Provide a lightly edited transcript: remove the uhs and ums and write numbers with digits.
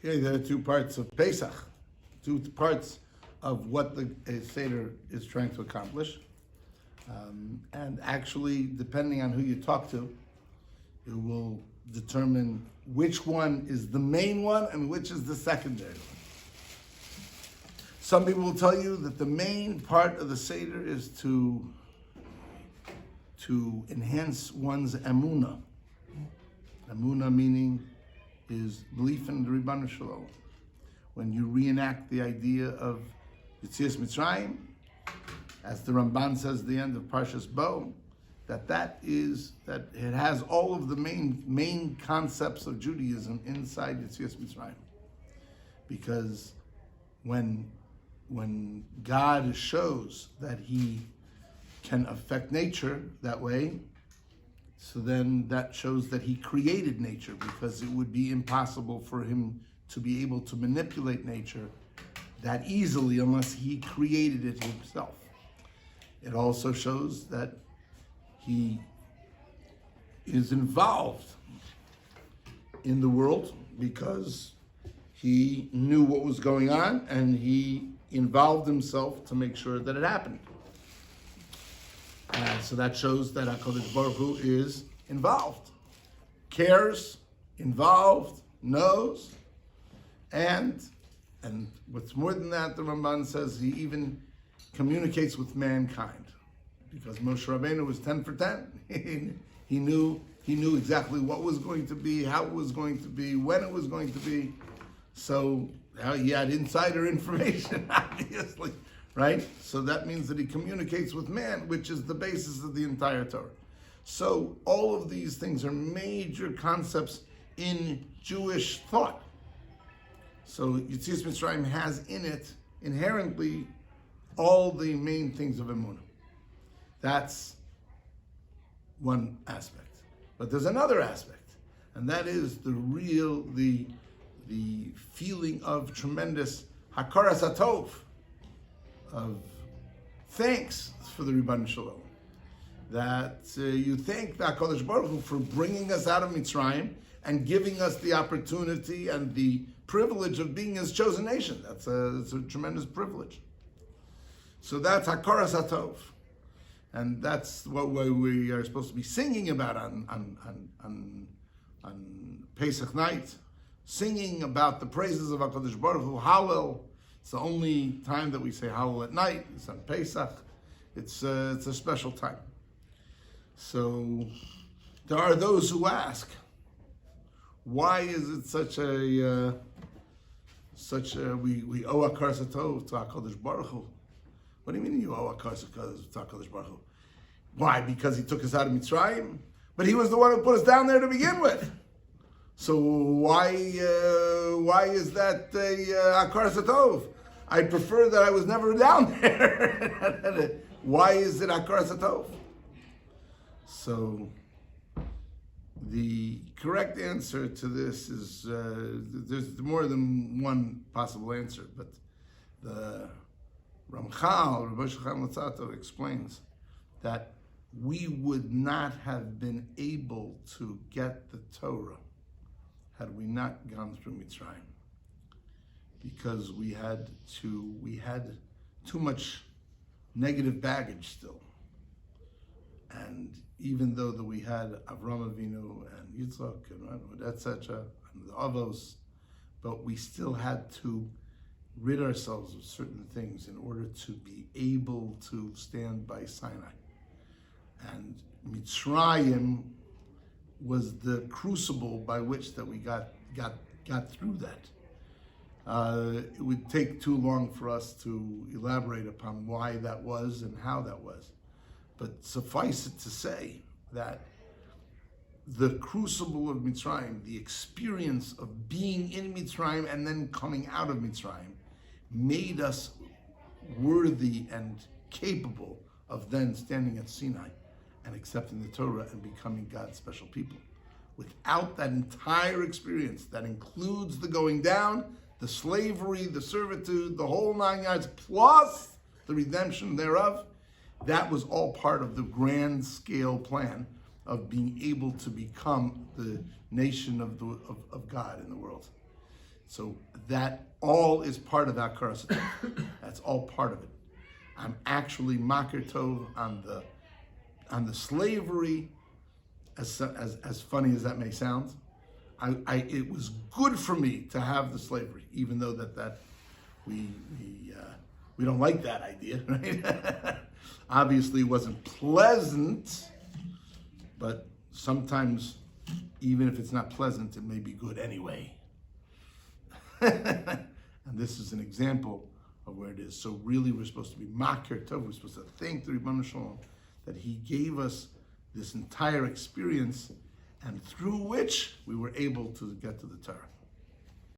Okay, there are two parts of Pesach, two parts of what the Seder is trying to accomplish. And actually, depending on who you talk to, it will determine which one is the main one and which is the secondary one. Some people will tell you that the main part of the Seder is to enhance one's emunah. Emunah meaning is belief in the Ribbon Shalom. When you reenact the idea of Yetzias Mitzrayim, as the Ramban says at the end of Parshas Bo, that it has all of the main concepts of Judaism inside Yetzias Mitzrayim. Because when God shows that He can affect nature that way, so then that shows that He created nature, because it would be impossible for Him to be able to manipulate nature that easily unless He created it Himself. It also shows that He is involved in the world because He knew what was going on and He involved Himself to make sure that it happened. So that shows that HaKadosh Baruch Hu is involved, cares, involved, knows, and what's more than that, the Ramban says He even communicates with mankind, because Moshe Rabbeinu was 10 for 10. He knew exactly what was going to be, how it was going to be, when it was going to be. So he had insider information, obviously, right? So that means that He communicates with man, which is the basis of the entire Torah. So all of these things are major concepts in Jewish thought. So Yetzias Mitzrayim has in it inherently all the main things of Emunah. That's one aspect. But there's another aspect, and that is the feeling of tremendous hakaras hatov, of thanks for the Ribbon Shalom. That you thank the HaKadosh Baruch Hu for bringing us out of Mitzrayim and giving us the opportunity and the privilege of being His chosen nation. It's a tremendous privilege. So that's hakaras hatov, and that's what we are supposed to be singing about on Pesach night, singing about the praises of HaKadosh Baruch Hu, Hallel. It's the only time that we say Hallel at night. It's on Pesach. It's a special time. So there are those who ask, why is it such a we owe hakaras hatov to HaKadosh Baruch Hu? What do you mean you owe hakaras hatov to HaKadosh Baruch Hu? Why? Because He took us out of Mitzrayim? But He was the one who put us down there to begin with. So why is that hakaras hatov? I prefer that I was never down there. Why is it hakaras hatov? So the correct answer to this is there's more than one possible answer, but the Ramchal, Rabbi Netzach, explains that we would not have been able to get the Torah had we not gone through Mitzrayim, because we had too much negative baggage still. And even though that we had Avram Avinu and Yitzchak and etc. and the Avos, but we still had to rid ourselves of certain things in order to be able to stand by Sinai. And Mitzrayim was the crucible by which that we got through that. It would take too long for us to elaborate upon why that was and how that was. But suffice it to say that the crucible of Mitzrayim, the experience of being in Mitzrayim and then coming out of Mitzrayim, made us worthy and capable of then standing at Sinai and accepting the Torah and becoming God's special people. Without that entire experience, that includes the going down, the slavery, the servitude, the whole 9 yards, plus the redemption thereof, that was all part of the grand scale plan of being able to become the nation of God in the world. So that all is part of our curse. That's all part of it. I'm actually makir tov on the slavery, as funny as that may sound. It was good for me to have the slavery, even though that we don't like that idea, right? Obviously, it wasn't pleasant, but sometimes, even if it's not pleasant, it may be good anyway. And this is an example of where it is. So really, we're supposed to be makir tov. We're supposed to thank the Ribono Shel Olam that He gave us this entire experience, and through which we were able to get to the Torah.